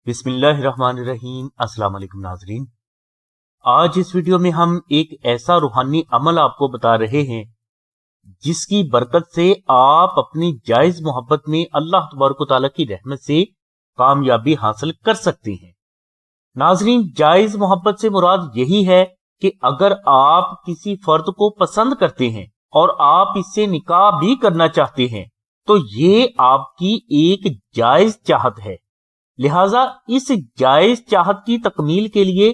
بسم اللہ الرحمن الرحیم۔ السلام علیکم ناظرین، آج اس ویڈیو میں ہم ایک ایسا روحانی عمل آپ کو بتا رہے ہیں جس کی برکت سے آپ اپنی جائز محبت میں اللہ تبارک و تعالیٰ کی رحمت سے کامیابی حاصل کر سکتے ہیں۔ ناظرین، جائز محبت سے مراد یہی ہے کہ اگر آپ کسی فرد کو پسند کرتے ہیں اور آپ اس سے نکاح بھی کرنا چاہتے ہیں تو یہ آپ کی ایک جائز چاہت ہے، لہذا اس جائز چاہت کی تکمیل کے لیے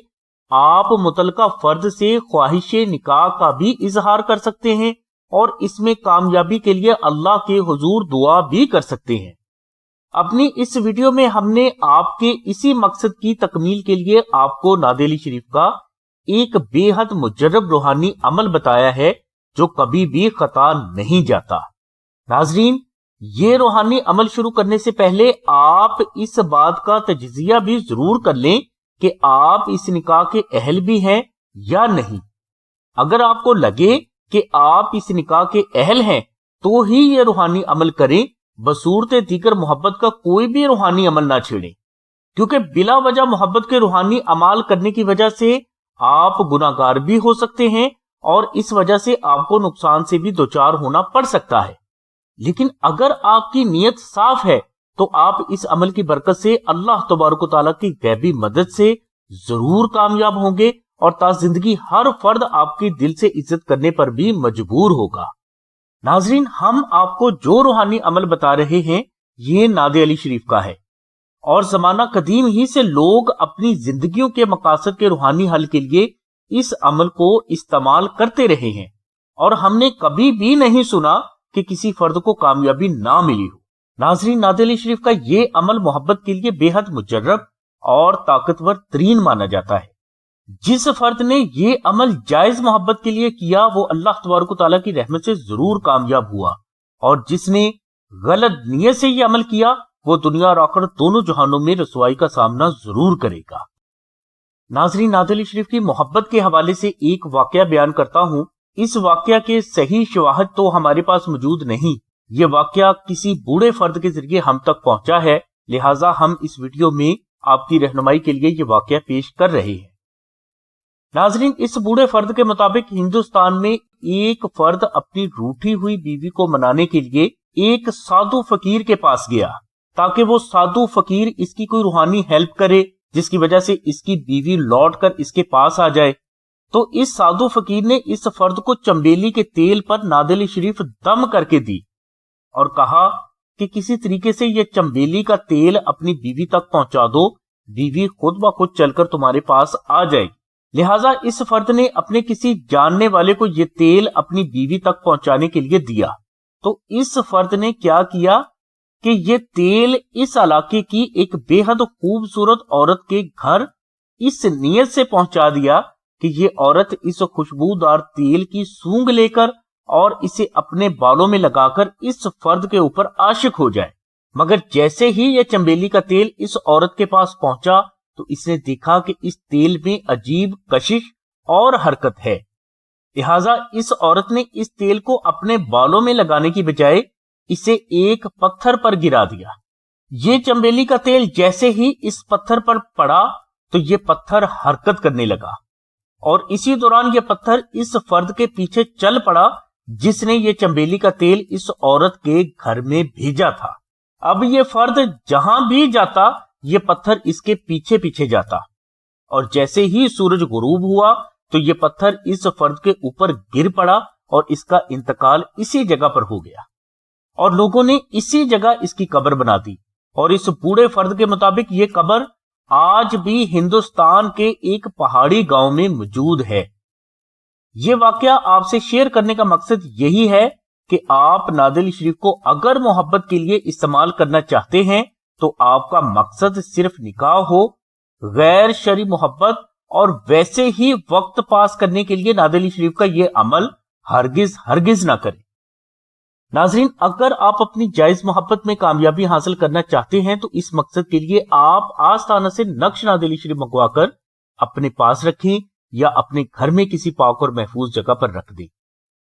آپ متعلقہ فرد سے خواہش نکاح کا بھی اظہار کر سکتے ہیں اور اس میں کامیابی کے لیے اللہ کے حضور دعا بھی کر سکتے ہیں۔ اپنی اس ویڈیو میں ہم نے آپ کے اسی مقصد کی تکمیل کے لیے آپ کو ناد علی شریف کا ایک بے حد مجرب روحانی عمل بتایا ہے جو کبھی بھی خطا نہیں جاتا۔ ناظرین، یہ روحانی عمل شروع کرنے سے پہلے آپ اس بات کا تجزیہ بھی ضرور کر لیں کہ آپ اس نکاح کے اہل بھی ہیں یا نہیں۔ اگر آپ کو لگے کہ آپ اس نکاح کے اہل ہیں تو ہی یہ روحانی عمل کریں، بصورت دیگر محبت کا کوئی بھی روحانی عمل نہ چھیڑیں، کیونکہ بلا وجہ محبت کے روحانی اعمال کرنے کی وجہ سے آپ گناہگار بھی ہو سکتے ہیں اور اس وجہ سے آپ کو نقصان سے بھی دوچار ہونا پڑ سکتا ہے۔ لیکن اگر آپ کی نیت صاف ہے تو آپ اس عمل کی برکت سے اللہ تبارک و تعالیٰ کی غیبی مدد سے ضرور کامیاب ہوں گے اور تا زندگی ہر فرد آپ کی دل سے عزت کرنے پر بھی مجبور ہوگا۔ ناظرین، ہم آپ کو جو روحانی عمل بتا رہے ہیں یہ ناد علی شریف کا ہے اور زمانہ قدیم ہی سے لوگ اپنی زندگیوں کے مقاصد کے روحانی حل کے لیے اس عمل کو استعمال کرتے رہے ہیں، اور ہم نے کبھی بھی نہیں سنا کہ کسی فرد کو کامیابی نہ ملی ہو۔ ناظرین، ناد علی شریف کا یہ عمل محبت کے لیے بے حد مجرب اور طاقتور ترین مانا جاتا ہے۔ جس فرد نے یہ عمل جائز محبت کے لیے کیا وہ اللہ تبارک و تعالیٰ کی رحمت سے ضرور کامیاب ہوا، اور جس نے غلط نیت سے یہ عمل کیا وہ دنیا اور آخرت دونوں جہانوں میں رسوائی کا سامنا ضرور کرے گا۔ ناظرین، ناد علی شریف کی محبت کے حوالے سے ایک واقعہ بیان کرتا ہوں۔ اس واقعہ کے صحیح شواہد تو ہمارے پاس موجود نہیں، یہ واقعہ کسی بوڑھے فرد کے ذریعے ہم تک پہنچا ہے، لہٰذا ہم اس ویڈیو میں آپ کی رہنمائی کے لیے یہ واقعہ پیش کر رہے ہیں۔ ناظرین، اس بوڑھے فرد کے مطابق ہندوستان میں ایک فرد اپنی روٹھی ہوئی بیوی کو منانے کے لیے ایک سادھو فقیر کے پاس گیا تاکہ وہ سادھو فقیر اس کی کوئی روحانی ہیلپ کرے جس کی وجہ سے اس کی بیوی لوٹ کر اس کے پاس آ جائے۔ تو اس سادھو فقیر نے اس فرد کو چنبیلی کے تیل پر ناد علی شریف دم کر کے دی اور کہا کہ کسی طریقے سے یہ چنبیلی کا تیل اپنی بیوی تک پہنچا دو، بیوی خود بخود چل کر تمہارے پاس آ جائے گی۔ لہٰذا اس فرد نے اپنے کسی جاننے والے کو یہ تیل اپنی بیوی تک پہنچانے کے لیے دیا۔ تو اس فرد نے کیا کیا کہ یہ تیل اس علاقے کی ایک بے حد خوبصورت عورت کے گھر اس نیت سے پہنچا دیا کہ یہ عورت اس خوشبودار تیل کی سونگ لے کر اور اسے اپنے بالوں میں لگا کر اس فرد کے اوپر عاشق ہو جائے۔ مگر جیسے ہی یہ چنبیلی کا تیل اس عورت کے پاس پہنچا تو اس نے دیکھا کہ اس تیل میں عجیب کشش اور حرکت ہے، لہذا اس عورت نے اس تیل کو اپنے بالوں میں لگانے کی بجائے اسے ایک پتھر پر گرا دیا۔ یہ چنبیلی کا تیل جیسے ہی اس پتھر پر پڑا تو یہ پتھر حرکت کرنے لگا، اور اسی دوران یہ پتھر اس فرد کے پیچھے چل پڑا جس نے یہ چنبیلی کا تیل اس عورت کے گھر میں بھیجا تھا۔ اب یہ فرد جہاں بھی جاتا یہ پتھر اس کے پیچھے پیچھے جاتا، اور جیسے ہی سورج غروب ہوا تو یہ پتھر اس فرد کے اوپر گر پڑا اور اس کا انتقال اسی جگہ پر ہو گیا، اور لوگوں نے اسی جگہ اس کی قبر بنا دی، اور اس بوڑھے فرد کے مطابق یہ قبر آج بھی ہندوستان کے ایک پہاڑی گاؤں میں موجود ہے۔ یہ واقعہ آپ سے شیئر کرنے کا مقصد یہی ہے کہ آپ ناد علی شریف کو اگر محبت کے لیے استعمال کرنا چاہتے ہیں تو آپ کا مقصد صرف نکاح ہو، غیر شرعی محبت اور ویسے ہی وقت پاس کرنے کے لیے ناد علی شریف کا یہ عمل ہرگز نہ کریں۔ ناظرین، اگر آپ اپنی جائز محبت میں کامیابی حاصل کرنا چاہتے ہیں تو اس مقصد کے لیے آپ آستانہ سے نقش ناد علی شریف منگوا کر اپنے پاس رکھیں یا اپنے گھر میں کسی پاک اور محفوظ جگہ پر رکھ دیں۔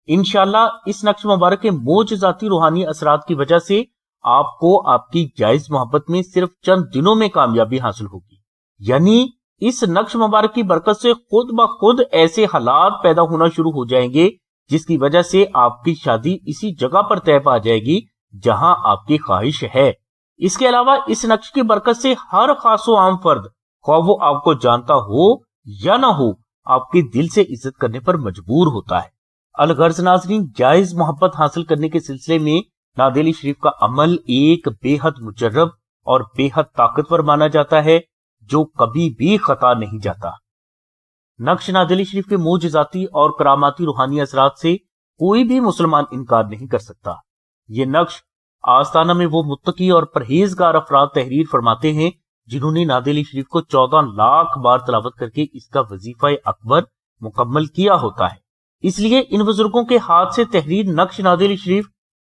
انشاءاللہ اس نقش مبارک کے معجزاتی روحانی اثرات کی وجہ سے آپ کو آپ کی جائز محبت میں صرف چند دنوں میں کامیابی حاصل ہوگی۔ یعنی اس نقش مبارک کی برکت سے خود بخود ایسے حالات پیدا ہونا شروع ہو جائیں گے جس کی وجہ سے آپ کی شادی اسی جگہ پر طے پا جائے گی جہاں آپ کی خواہش ہے۔ اس کے علاوہ اس نقش کی برکت سے ہر خاص و عام فرد، خواہ وہ آپ کو جانتا ہو یا نہ ہو، آپ کی دل سے عزت کرنے پر مجبور ہوتا ہے۔ الغرض ناظرین، جائز محبت حاصل کرنے کے سلسلے میں نادیلی شریف کا عمل ایک بے حد مجرب اور بے حد طاقتور مانا جاتا ہے جو کبھی بھی خطا نہیں جاتا۔ نقش نادیلی شریف کے معجزاتی اور کراماتی روحانی اثرات سے کوئی بھی مسلمان انکار نہیں کر سکتا۔ یہ نقش آستانہ میں وہ متقی اور پرہیزگار افراد تحریر فرماتے ہیں جنہوں نے نادیلی شریف کو 14 لاکھ بار تلاوت کر کے اس کا وظیفہ اکبر مکمل کیا ہوتا ہے۔ اس لیے ان بزرگوں کے ہاتھ سے تحریر نقش نادیلی شریف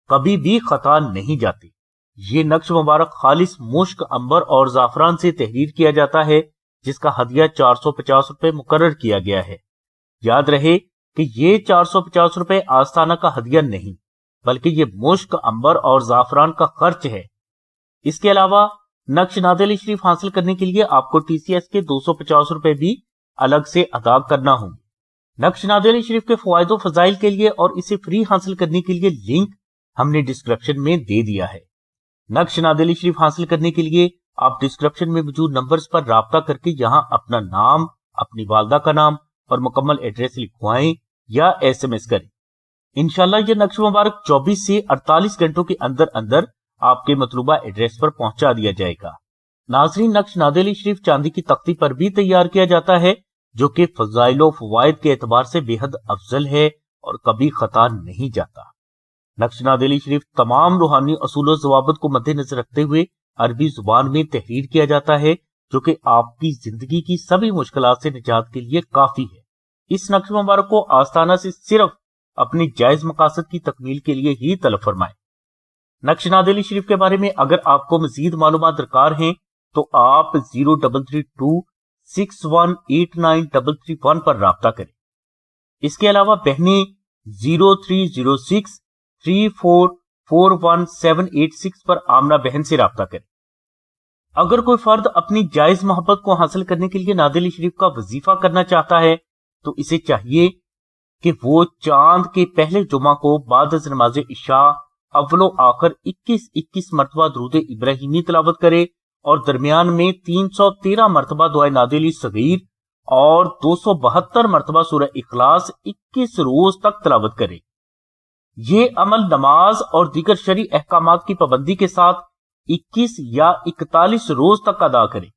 کبھی بھی خطا نہیں جاتی۔ یہ نقش مبارک خالص مشک، عنبر اور زعفران سے تحریر کیا جاتا ہے جس کا ہدیہ 450 روپے مقرر کیا گیا ہے۔ یاد رہے کہ یہ 450 روپے آستانہ کا ہدیہ نہیں بلکہ یہ مشک، عنبر اور زعفران کا خرچ ہے۔ اس کے علاوہ نقش نادیلی شریف حاصل کرنے کے لیے آپ کو ٹی سی ایس کے 250 روپے بھی الگ سے ادا کرنا ہوں گے۔ نقش نادیلی شریف کے فوائد و فضائل کے لیے اور اسے فری حاصل کرنے کے لیے لنک ہم نے ڈسکرپشن میں دے دیا ہے۔ نقش نادیلی شریف حاصل کرنے کے لیے آپ ڈسکرپشن میں موجود نمبرز پر رابطہ کر کے یہاں اپنا نام، اپنی والدہ کا نام اور مکمل ایڈریس لکھوائیں یا ایس ایم ایس کریں۔ انشاءاللہ یہ نقش مبارک 24 سے 48 گھنٹوں کے اندر اندر آپ کے مطلوبہ ایڈریس پر پہنچا دیا جائے گا۔ ناظرین، نقش نادیلی شریف چاندی کی تختی پر بھی تیار کیا جاتا ہے جو کہ فضائل و فوائد کے اعتبار سے بے حد افضل ہے اور کبھی خطا نہیں جاتا۔ نقش نادیلی شریف تمام روحانی اصول و ضوابط کو مد نظر رکھتے ہوئے عربی زبان میں تحریر کیا جاتا ہے جو کہ آپ کی زندگی کی سبھی مشکلات سے نجات کے لیے کافی ہے۔ اس نقش مبارک کو آستانہ سے صرف اپنی جائز مقاصد کی تکمیل کے لیے ہی طلب فرمائیں۔ نقش نادیلی شریف کے بارے میں اگر آپ کو مزید معلومات درکار ہیں تو آپ 0332618933 پر رابطہ کریں۔ اس کے علاوہ بہنیں 030634418786 پر آمنہ بہن سے رابطہ کریں۔ اگر کوئی فرد اپنی جائز محبت کو حاصل کرنے کے لیے نادیلی شریف کا وظیفہ کرنا چاہتا ہے تو اسے چاہیے کہ وہ چاند کے پہلے جمعہ کو بعد از نماز عشاء اول و آخر 21 مرتبہ درود ابراہیمی تلاوت کرے اور درمیان میں 313 مرتبہ دعائے نادیلی صغیر اور 272 مرتبہ سورہ اخلاص 21 روز تک تلاوت کرے۔ یہ عمل نماز اور دیگر شرعی احکامات کی پابندی کے ساتھ 21 یا 41 روز تک ادا کرے،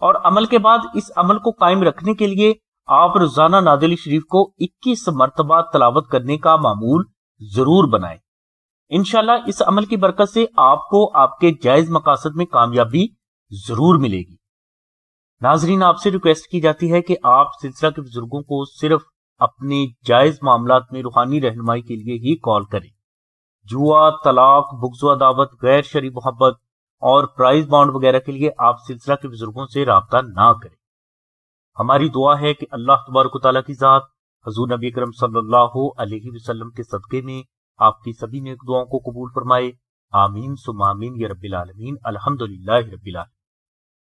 اور عمل کے بعد اس عمل کو قائم رکھنے کے لیے آپ روزانہ نادیلی شریف کو 21 مرتبہ تلاوت کرنے کا معمول ضرور بنائیں۔ انشاءاللہ اس عمل کی برکت سے آپ کو آپ کے جائز مقاصد میں کامیابی ضرور ملے گی۔ ناظرین، آپ سے ریکویسٹ کی جاتی ہے کہ آپ سلسلہ کے بزرگوں کو صرف اپنے جائز معاملات میں روحانی رہنمائی کے لیے ہی کال کریں۔ جوا، طلاق، بغض و عداوت، غیر شرعی محبت اور پرائز بانڈ وغیرہ کے لیے آپ سلسلہ کے بزرگوں سے رابطہ نہ کریں۔ ہماری دعا ہے کہ اللہ تبارک و تعالیٰ کی ذات حضور نبی اکرم صلی اللہ علیہ وسلم کے صدقے میں آپ کی سبھی نیک دعاؤں کو قبول فرمائے۔ آمین ثم آمین یا رب العالمین۔ الحمدللہ رب العالمین۔